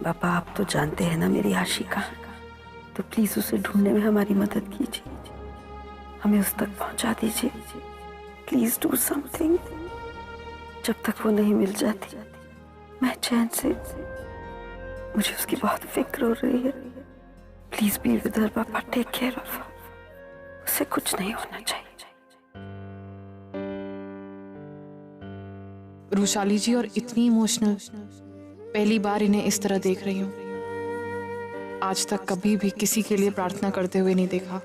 पापा आप तो जानते हैं ना मेरी आशिका, तो प्लीज उसे ढूंढने में हमारी मदद कीजिए, हमें उस तक पहुंचा दीजिए। Please do something. जब तक वो नहीं मिल जाती मैं चैन से, मुझे उसकी बहुत फिक्र हो रही है। प्लीज बी विद हर पापा, टेक केयर ऑफ हर, उसे कुछ नहीं होना चाहिए। रुशाली जी और इतनी इमोशनल, पहली बार इन्हें इस तरह देख रही हूँ। आज तक कभी भी किसी के लिए प्रार्थना करते हुए नहीं देखा।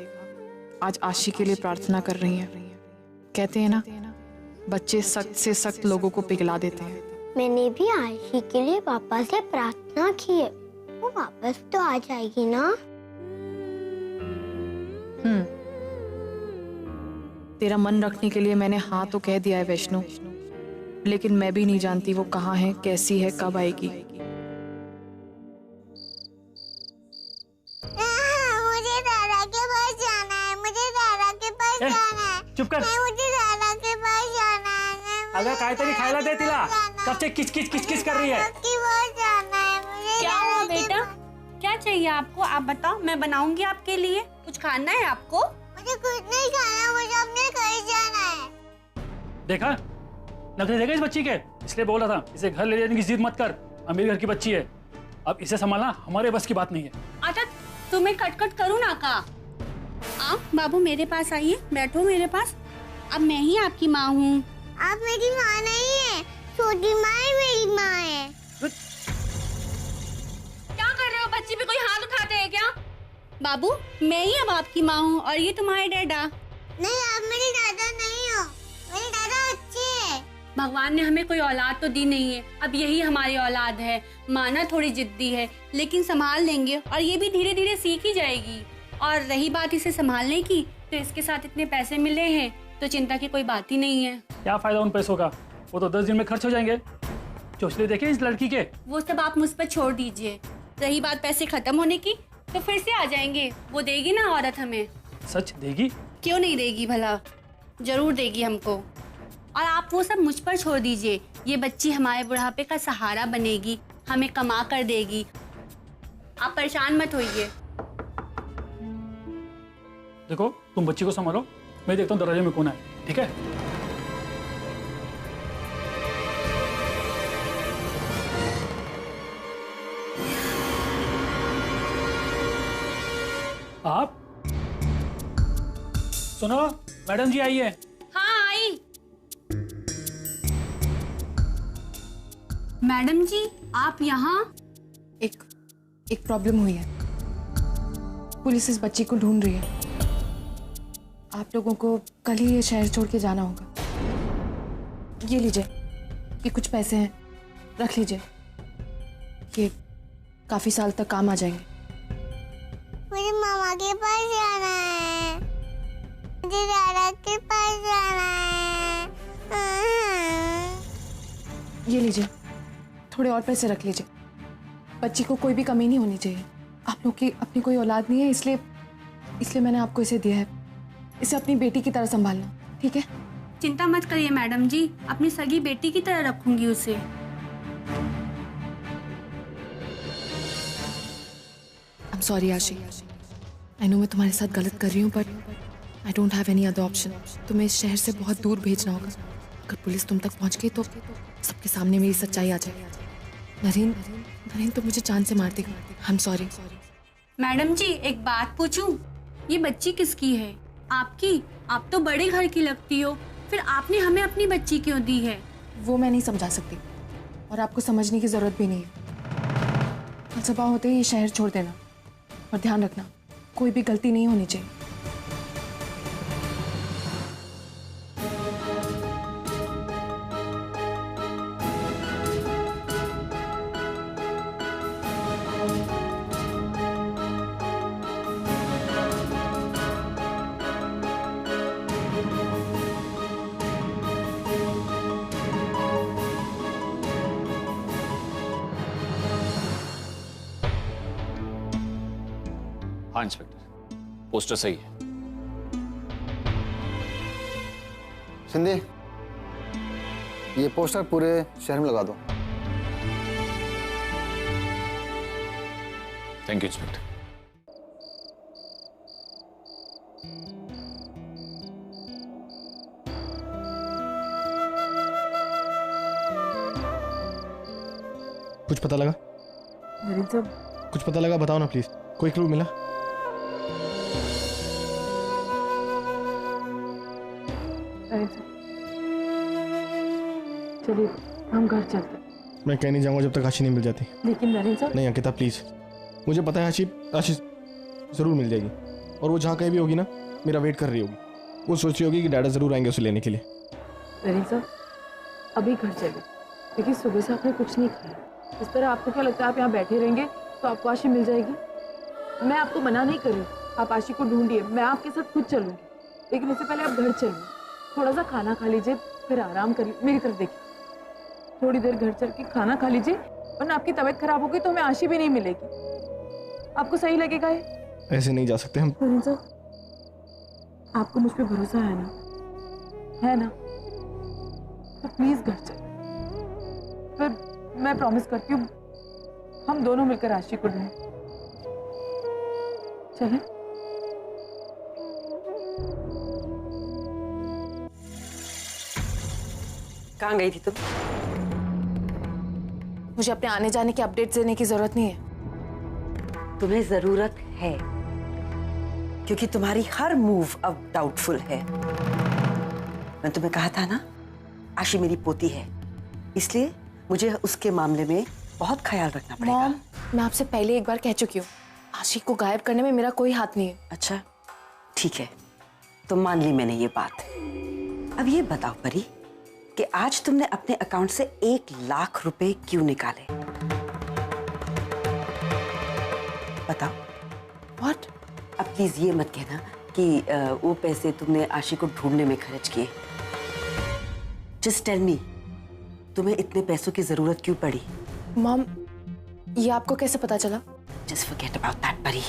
आज आशी के लिए प्रार्थना कर रही हैं। कहते हैं ना, बच्चे सख्त से सख्त लोगों को पिघला देते हैं। मैंने भी आशी के लिए पापा से प्रार्थना की है, वो वापस तो आ जाएगी ना। तेरा मन रखने के लिए मैंने हाँ तो कह दिया है वैष्णु, लेकिन मैं भी नहीं जानती वो कहाँ है, कैसी है, कब आएगी। मुझे दादा के पास जाना है, मुझे दादा के पास जाना है। चुप कर। मुझे दादा के पास जाना है। अगर काहीतरी खायला दे तिला, कब से किच किच किच किच कर रही है। जाना है मुझे। क्या हुआ बेटा, क्या चाहिए आपको? आप बताओ, मैं बनाऊंगी आपके लिए। कुछ खाना है आपको? मुझे कुछ नहीं खाना, मुझे अपने घर जाना है। देखा नखरे देगा इस बच्ची के, इसलिए बोल रहा था इसे घर ले जाने की जिद मत कर। अमीर घर की बच्ची है, अब इसे संभालना हमारे बस की बात नहीं है। अच्छा तुम्हें कटकट करूँ ना का? आप बाबू मेरे पास आइए, बैठो मेरे पास। अब मैं ही आपकी माँ हूँ। आप मेरी माँ नहीं है, छोटी माँ ही मेरी माँ है। क्या कर रहे हो? बच्ची पे कोई हाथ उठाते हैं क्या? बाबू मैं ही अब आपकी माँ हूँ और ये तुम्हारे डैडा। नहीं, आप मेरे दादा नहीं हो, मेरे दादा अच्छे हैं। भगवान ने हमें कोई औलाद तो दी नहीं है, अब यही हमारी औलाद है। माना थोड़ी जिद्दी है, लेकिन संभाल लेंगे और ये भी धीरे धीरे सीख ही जाएगी। और रही बात इसे संभालने की, तो इसके साथ इतने पैसे मिले हैं तो चिंता की कोई बात ही नहीं है। क्या फायदा उन पैसों का, वो तो 10 दिन में खर्च हो जाएंगे। चौचले देखे इस लड़की के। वो सब आप मुझ पर छोड़ दीजिए। रही बात पैसे खत्म होने की, तो फिर से आ जाएंगे। वो देगी ना औरत हमें। सच देगी? क्यों नहीं देगी भला, जरूर देगी हमको। और आप वो सब मुझ पर छोड़ दीजिए। ये बच्ची हमारे बुढ़ापे का सहारा बनेगी, हमें कमा कर देगी। आप परेशान मत होइए। देखो तुम बच्ची को संभालो, मैं देखता हूँ दरवाजे में कौन है, ठीक है? आप सुनो, मैडम जी आई है। हाँ आई। मैडम जी आप यहाँ? एक प्रॉब्लम हुई है। पुलिस इस बच्ची को ढूंढ रही है। आप लोगों को कल ही ये शहर छोड़ के जाना होगा। ये लीजिए, ये कुछ पैसे हैं, रख लीजिए। ये काफी साल तक काम आ जाएंगे। मुझे मामा के पास जाना है, मुझे दादा के पास जाना है। ये लीजिए, थोड़े और पैसे रख लीजिए। बच्ची को कोई भी कमी नहीं होनी चाहिए। आप लोग की अपनी कोई औलाद नहीं है, इसलिए मैंने आपको इसे दिया है। इसे अपनी बेटी की तरह संभालना, ठीक है? चिंता मत करिए मैडम जी, अपनी सगी बेटी की तरह रखूंगी उसे। I'm sorry आशी, I know मैं तुम्हारे साथ गलत कर रही हूँ, but I don't have any other option। तुम्हें इस शहर से बहुत दूर भेजना होगा। अगर पुलिस तुम तक पहुँच गई तो सबके सामने मेरी सच्चाई आ जाएगी। नरेन तो मुझे जान से मार देगा। I'm sorry। मैडम जी एक बात पूछूं, ये बच्ची किसकी है? आपकी? आप तो बड़े घर की लगती हो, फिर आपने हमें अपनी बच्ची क्यों दी है? वो मैं नहीं समझा सकती और आपको समझने की जरूरत भी नहीं है। कल सुबह होते ही ये शहर छोड़ देना और ध्यान रखना, कोई भी गलती नहीं होनी चाहिए। हाँ इंस्पेक्टर, पोस्टर सही है। सिंधी, ये पोस्टर पूरे शहर में लगा दो। Thank you inspector. कुछ पता लगा? नरेंद्र साहब, कुछ पता लगा, बताओ ना प्लीज। कोई क्लू मिला? नरेंद्र साहब, चलिए हम घर चलते हैं। मैं कहीं नहीं जाऊंगा जब तक आशी नहीं मिल जाती। लेकिन नरेंद्र साहब, नहीं अंकिता प्लीज, मुझे पता है आशी जरूर मिल जाएगी, और वो जहाँ कहीं भी होगी ना, मेरा वेट कर रही होगी। वो सोच रही होगी कि डैडा जरूर आएंगे उसे लेने के लिए। नरेंद्र साहब, अभी घर चले। देखिए सुबह से आपने कुछ नहीं खाया, इस तरह आपको क्या लगता है आप यहाँ बैठे रहेंगे तो आपको आशी मिल जाएगी? मैं आपको मना नहीं कर रही, आप आशी को ढूंढिए, मैं आपके साथ खुद चलूंगी, लेकिन इससे पहले आप घर चलिए, थोड़ा सा खाना खा लीजिए, फिर आराम कर लीजिए। मेरी तरफ देखिए, थोड़ी देर घर चल के खाना खा लीजिए, वरना आपकी तबीयत खराब होगी तो हमें आशी भी नहीं मिलेगी। आपको सही लगेगा ये? ऐसे नहीं जा सकते हम। नरेंद्र साहब, आपको मुझ पर भरोसा है ना? है ना? तो प्लीज घर चलिए, फिर मैं प्रॉमिस करती हूँ हम दोनों मिलकर आशी को ढूंढें। चलें? कहाँ गई थी तुम? मुझे अपने आने जाने की अपडेट देने की जरूरत नहीं है। तुम्हें जरूरत है, क्योंकि तुम्हारी हर मूव अब डाउटफुल है। मैं तुम्हें कहा था ना, आशी मेरी पोती है, इसलिए मुझे उसके मामले में बहुत ख्याल रखना पड़ेगा। मॉम, मैं आपसे पहले एक बार कह चुकी हूँ, आशी को गायब करने में मेरा कोई हाथ नहीं है। अच्छा ठीक है, तो मान ली मैंने ये बात। अब ये बताओ परी कि आज तुमने अपने अकाउंट से 1 लाख रुपए क्यों निकाले? बताओ। व्हाट? अब प्लीज ये मत कहना कि वो पैसे तुमने आशी को ढूंढने में खर्च किए। जस्ट टेल मी, तुम्हें इतने पैसों की जरूरत क्यों पड़ी? मॉम, ये आपको कैसे पता चला? जस्ट फॉरगेट अबाउट दैट परी।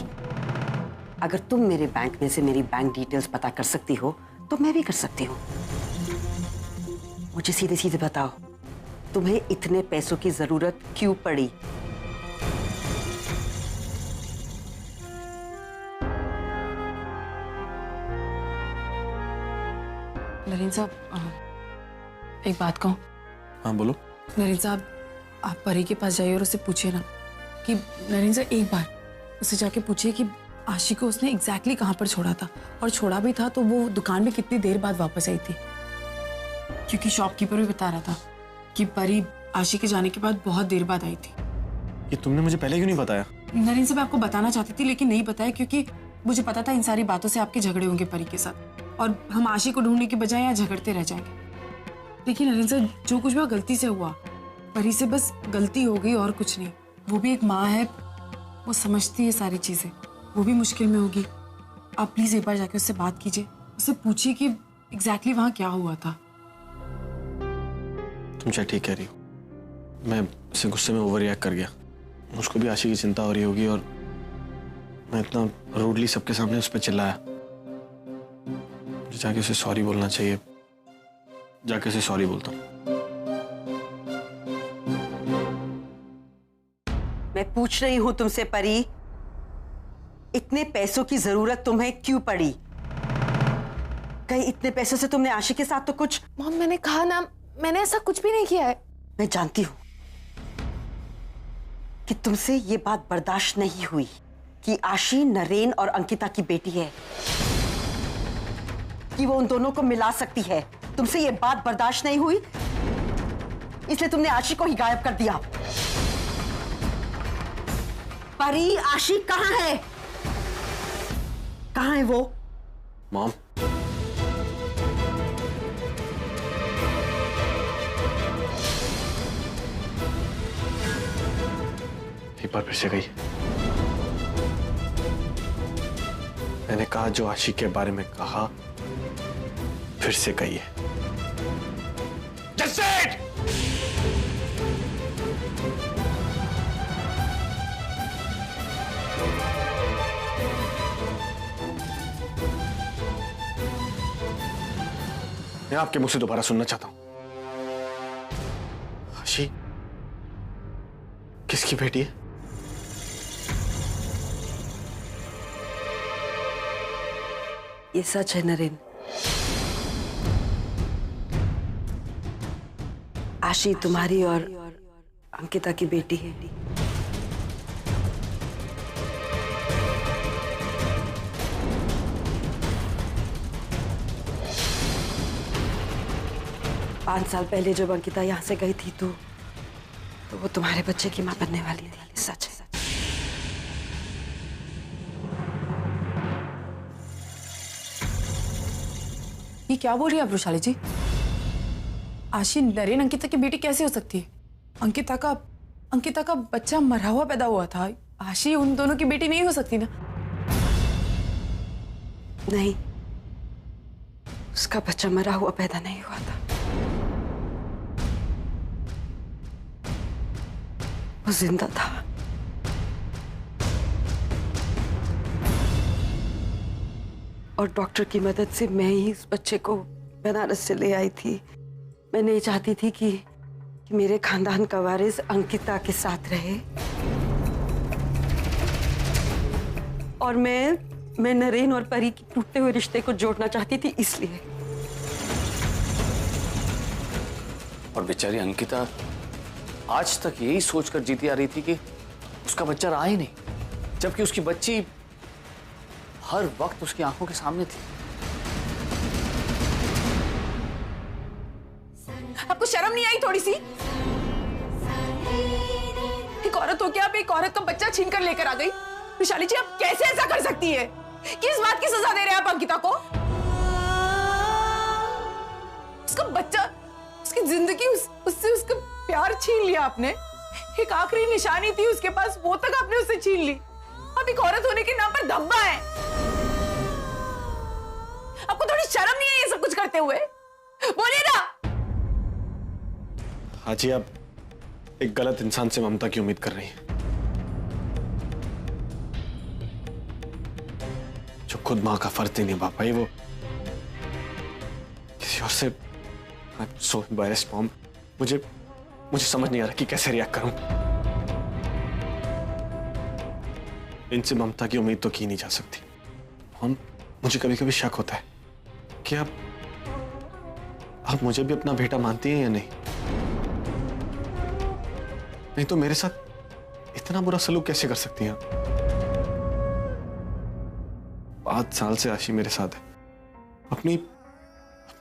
अगर तुम मेरे बैंक में से मेरी बैंक डिटेल्स पता कर सकती हो तो मैं भी कर सकती हूँ। मुझे सीधे सीधे बताओ, तुम्हें इतने पैसों की जरूरत क्यों पड़ी? नरेंद्र साहब, एक बात कहूँ? हाँ बोलो। नरेंद्र साहब, आप परी के पास जाइए और उससे पूछिए ना कि नरेंद्र साहब, एक बार उससे जाके पूछिए कि आशी को उसने एग्जैक्टली कहाँ पर छोड़ा था, और छोड़ा भी था तो वो दुकान में कितनी देर बाद वापस आई थी। क्योंकि शॉपकीपर भी बता रहा था कि परी आशी के जाने के बाद बहुत देर बाद आई थी। ये तुमने मुझे पहले क्यों नहीं बताया? नरेंद्र साहब, आपको बताना चाहती थी लेकिन नहीं बताया, क्योंकि मुझे पता था इन सारी बातों से आपके झगड़े होंगे परी के साथ, और हम आशी को ढूंढने के बजाय यहाँ झगड़ते रह जाएंगे। देखिए नरेंद्र साहब, जो कुछ भी गलती से हुआ, परी से बस गलती हो गई और कुछ नहीं। वो भी एक माँ है, वो समझती है सारी चीजें, वो भी मुश्किल में होगी। आप प्लीज एक बार जाके उससे बात कीजिए, उससे पूछिए कि एग्जैक्टली वहाँ क्या हुआ था। तुम शायद ठीक कह रही हो, मैं इसे गुस्से में ओवर रिएक्ट कर गया। मुझको भी आशी की चिंता हो रही होगी और मैं इतना रूडली सबके सामने उस पर चिल्लाया। मुझे जाके उसे सॉरी बोलना चाहिए, जाके उसे सॉरी बोलता हूँ। मैं पूछ रही हूँ तुमसे परी, इतने पैसों की जरूरत तुम्हें क्यों पड़ी? कहीं इतने पैसों से तुमने आशी के साथ तो कुछ? मॉम, मैंने कहा ना, मैंने ऐसा कुछ भी नहीं किया है। मैं जानती हूँ कि तुमसे ये बात बर्दाश्त नहीं हुई कि आशी नरेन और अंकिता की बेटी है, कि वो उन दोनों को मिला सकती है। तुमसे ये बात बर्दाश्त नहीं हुई, इसलिए तुमने आशी को ही गायब कर दिया। परी, आशी कहाँ है? कहाँ है वो? मॉम, एक बार फिर से गई। मैंने कहा जो आशी के बारे में कहा, फिर से कही है। That's it! मैं आपके मुंह से दोबारा सुनना चाहता हूं। आशी किसकी बेटी है? ये सच है नरेन। आशी तुम्हारी और अंकिता की बेटी है। पांच साल पहले जब अंकिता यहाँ से गई थी तो वो तुम्हारे बच्चे की मां बनने वाली थी। सच है। ये क्या बोल रही है आप वृषाली जी? आशी नरेन अंकिता की बेटी कैसे हो सकती है? अंकिता का बच्चा मरा हुआ पैदा हुआ था। आशी उन दोनों की बेटी नहीं हो सकती ना? नहीं, उसका बच्चा मरा हुआ पैदा नहीं हुआ था। वो जिंदा था। और डॉक्टर की मदद से मैं ही इस बच्चे को बनारस से ले आई थी। मैं नहीं चाहती थी कि मेरे खानदान का वारिस अंकिता के साथ रहे। और मैं नरेन और परी के टूटते हुए रिश्ते को जोड़ना चाहती थी, इसलिए। और बेचारी अंकिता आज तक यही सोचकर जीती आ रही थी कि उसका बच्चा रहा ही नहीं, जबकि उसकी बच्ची हर वक्त उसकी आंखों के सामने थी। आपको शर्म नहीं आई थोड़ी सी? एक औरत हो के आप एक औरत का बच्चा छीन कर लेकर आ गई। विशाली जी, आप कैसे ऐसा कर सकती है? किस बात की सजा दे रहे हैं आप अंकिता को? उसका बच्चा, उसकी जिंदगी, उससे उसका प्यार छीन लिया आपने। एक आखिरी निशानी थी उसके पास, वो तक आपने उससे छीन ली। आप एक औरत होने के नाम पर धब्बा है। आपको थोड़ी शर्म नहीं है ये सब कुछ करते हुए? बोलिए ना। हाजी, आप एक गलत इंसान से ममता की उम्मीद कर रही हैं, जो खुद मां का फर्ज नहीं निभा पाई, वो किसी और से। I'm so embarrassed, mom. मुझे समझ नहीं आ रहा कि कैसे रिएक्ट करूं। इनसे ममता की उम्मीद तो की नहीं जा सकती। मॉम, मुझे कभी कभी शक होता है कि आप मुझे भी अपना बेटा मानती हैं या नहीं। नहीं तो मेरे साथ इतना बुरा सलूक कैसे कर सकती हैं? 5 साल से आशी मेरे साथ है। अपनी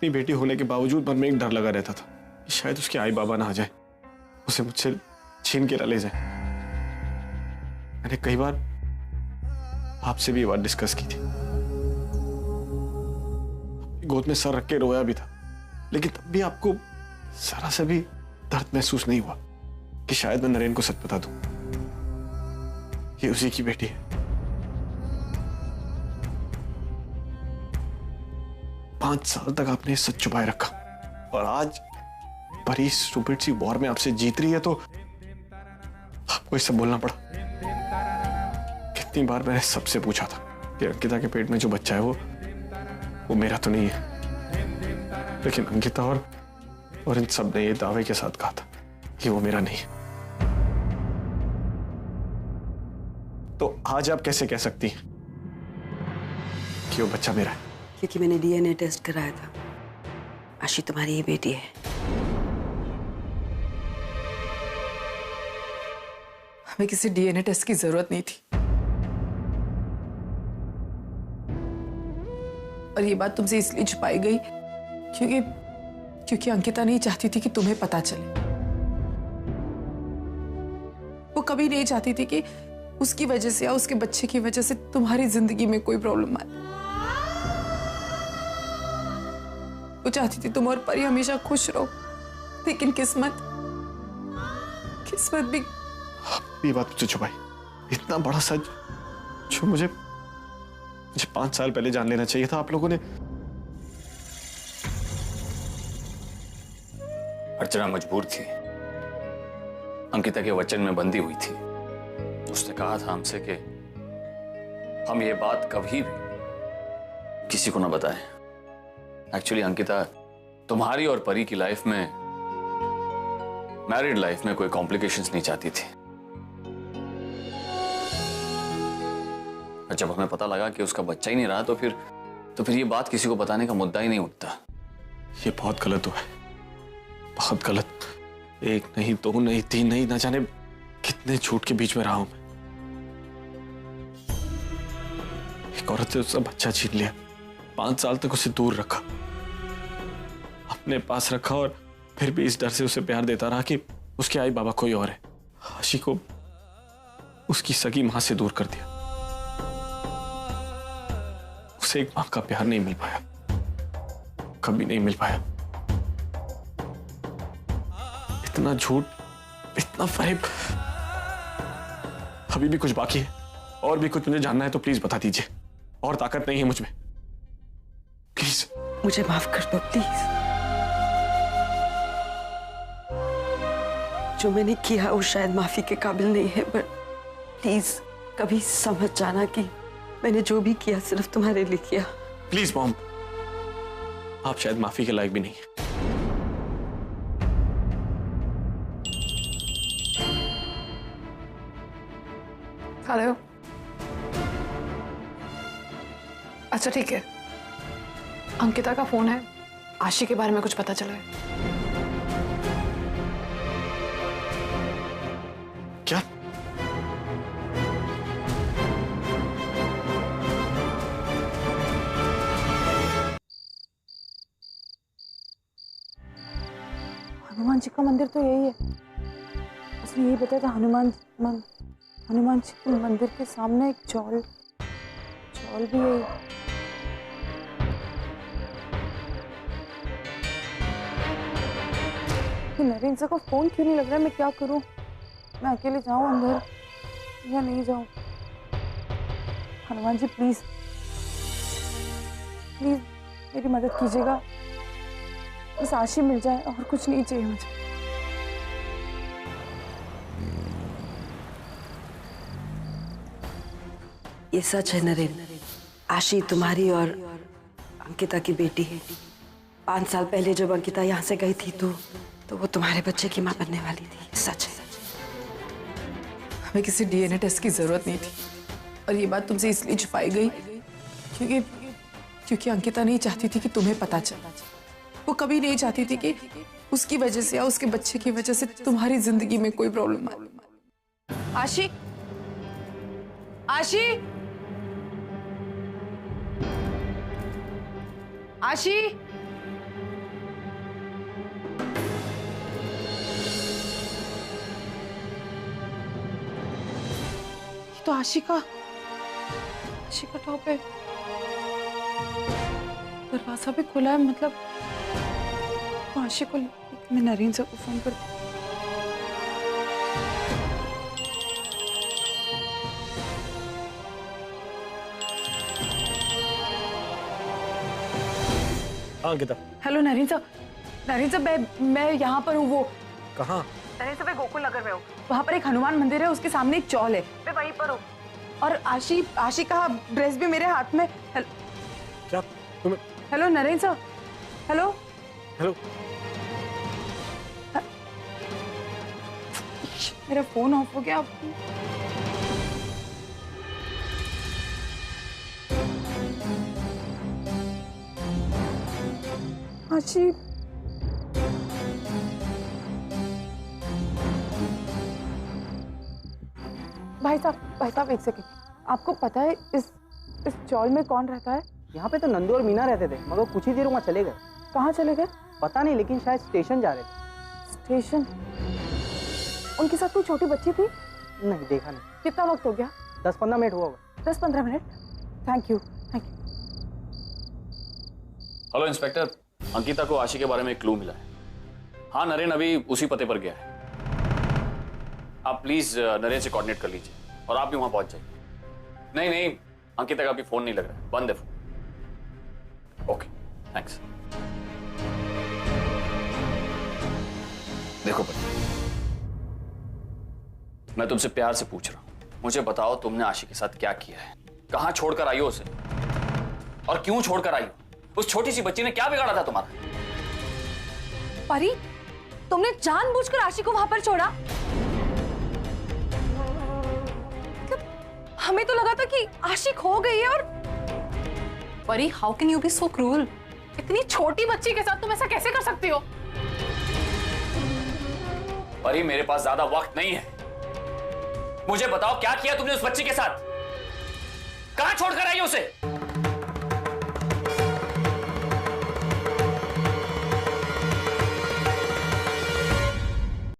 बेटी होने के बावजूद मन में एक डर लगा रहता था कि शायद उसके आई बाबा ना आ जाए, उसे मुझसे छीन के ले जाए। मैंने कई बार आपसे भी ये बात डिस्कस की थी। गोद में सर रख के रोया भी था, लेकिन तब भी आपको जरा सा भी दर्द महसूस नहीं हुआ कि शायद मैं नरेन को सच बता दूं, ये उसी की बेटी है। 5 साल तक आपने सच छुपाए रखा, और आज परी स्टूपिड सी वॉर में आपसे जीत रही है तो आपको ये सब बोलना पड़ा। कितनी बार मैंने सबसे पूछा था कि अंकिता के पेट में जो बच्चा है वो मेरा तो नहीं है, लेकिन अंकिता और इन सब ने ये दावे के साथ कहा था कि वो मेरा नहीं है। तो आज आप कैसे कह सकती हैं कि वो बच्चा मेरा है? क्योंकि मैंने डीएनए टेस्ट कराया था। आशी तुम्हारी ही बेटी है। हमें किसी डीएनए टेस्ट की जरूरत नहीं थी, और ये बात तुमसे इसलिए छुपाई गई क्योंकि अंकिता नहीं चाहती थी कि तुम्हें पता चले। वो कभी नहीं चाहती थी कि उसकी वजह से या उसके बच्चे की वजह से तुम्हारी जिंदगी में कोई प्रॉब्लम आए। वो चाहती थी तुम और परी हमेशा खुश रहो, लेकिन किस्मत भी ये बात मुझे छुपाई। इतना बड़ा सच जो मुझे 5 साल पहले जान लेना चाहिए था। आप लोगों ने। अर्चना मजबूर थी, अंकिता के वचन में बंधी हुई थी। उसने कहा था हमसे कि हम ये बात कभी भी किसी को ना बताएं। एक्चुअली अंकिता तुम्हारी और परी की लाइफ में, मैरिड लाइफ में कोई कॉम्प्लिकेशंस नहीं चाहती थी। और जब हमें पता लगा कि उसका बच्चा ही नहीं रहा तो फिर तो फिर ये बात किसी को बताने का मुद्दा ही नहीं उठता। ये बहुत गलत हुआ है, बहुत गलत। एक नहीं, दो नहीं, तीन नहीं, ना जाने कितने झूठ के बीच में रहा हूं मैं। एक औरत से उसका बच्चा छीन लिया, 5 साल तक उसे दूर रखा, अपने पास रखा, और फिर भी इस डर से उसे प्यार देता रहा कि उसके आई बाबा कोई और है। आशी को उसकी सगी मां से दूर कर दिया। उसे एक मां का प्यार नहीं मिल पाया, कभी नहीं मिल पाया। इतना झूठ, इतना फरेब। अभी भी कुछ बाकी है, और भी कुछ मुझे जानना है तो प्लीज बता दीजिए। और ताकत नहीं है मुझ में, प्लीज। मुझे माफ कर दो प्लीज। जो मैंने किया वो शायद माफी के काबिल नहीं है, पर प्लीज कभी समझ जाना कि मैंने जो भी किया सिर्फ तुम्हारे लिए किया। प्लीज मॉम, आप शायद माफी के लायक भी नहीं है। हेलो। अच्छा ठीक है, अंकिता का फोन है, आशी के बारे में कुछ पता चला है? क्या? हनुमान जी का मंदिर तो यही है। उसने यही बताया था, हनुमान जी के मंदिर के सामने एक चौल भी है। नरेंद्र सर का फोन क्यों नहीं लग रहा है? मैं क्या करूं? मैं अकेले जाऊं अंदर या नहीं जाऊं? हनुमान जी प्लीज प्लीज मेरी मदद कीजिएगा। बस आशी मिल जाए और कुछ नहीं चाहिए मुझे। ये सच है नरेंद्र, आशी तुम्हारी और अंकिता की बेटी है। 5 साल पहले जब अंकिता यहाँ से गई थी तो वो तुम्हारे बच्चे की माँ बनने वाली थी। सच है। हमें किसी डीएनए टेस्ट की जरूरत नहीं थी, और ये बात तुमसे इसलिए छुपाई गई क्योंकि अंकिता नहीं चाहती थी कि तुम्हें पता चला। वो कभी नहीं चाहती थी कि उसकी वजह से या उसके बच्चे की वजह से तुम्हारी जिंदगी में कोई प्रॉब्लम आए। आशी, आशी, आशी, तो आशी का टॉप है, दरवाजा भी खुला है। मतलब आशी को मैं नरेंद्र को फोन कर। अंकिता। हेलो नरेंद्र सर, मैं यहाँ पर हूँ। वो कहाँ? नरेंद्र सर, मैं गोकुल नगर में हूँ। वहाँ पर एक हनुमान मंदिर है, उसके सामने एक चौल है, मैं वहीं पर हूँ। और आशी का ड्रेस भी मेरे हाथ में। क्या तुम्हें? Hello Narendra sir, hello hello. मेरा फोन ऑफ हो गया। आशी, भाई साहब एक सेकंड। आपको पता है इस चौल में कौन रहता है? यहाँ पे तो नंदू और मीना रहते थे, मगर कुछ ही देर वहाँ चले गए। कहाँ चले गए? पता नहीं, लेकिन शायद स्टेशन जा रहे थे। स्टेशन? उनके साथ कोई छोटी बच्ची थी? नहीं, देखा नहीं। कितना वक्त हो गया? 10-15 मिनट हुआ होगा। 10-15 minute. Thank you. Hello inspector, Ankita को आशी के बारे में एक क्लू मिला है। हाँ, नरेन अभी उसी पते पर गया है। आप प्लीज नरेन से कोऑर्डिनेट कर लीजिए और आप भी वहां पहुंच जाइए। नहीं, अंकिता का अभी फोन नहीं लग रहा है, बंद है फोन। Okay, thanks. देखो बच्चे, मैं तुमसे प्यार से पूछ रहा हूं, मुझे बताओ तुमने आशी के साथ क्या किया है? कहां छोड़कर आई हो उसे, और क्यों छोड़कर आई हो? उस छोटी सी बच्ची ने क्या बिगाड़ा था तुम्हारा? परी, तुमने जानबूझकर आशी को वहां पर छोड़ा? हमें तो लगा था कि आशी खो गई है और Pari, how can you be so cruel? इतनी छोटी बच्ची के साथ तुम ऐसा कैसे कर सकती हो? परी, मेरे पास ज्यादा वक्त नहीं है। मुझे बताओ क्या किया तुमने उस बच्ची के साथ? कहां छोड़कर आई उसे?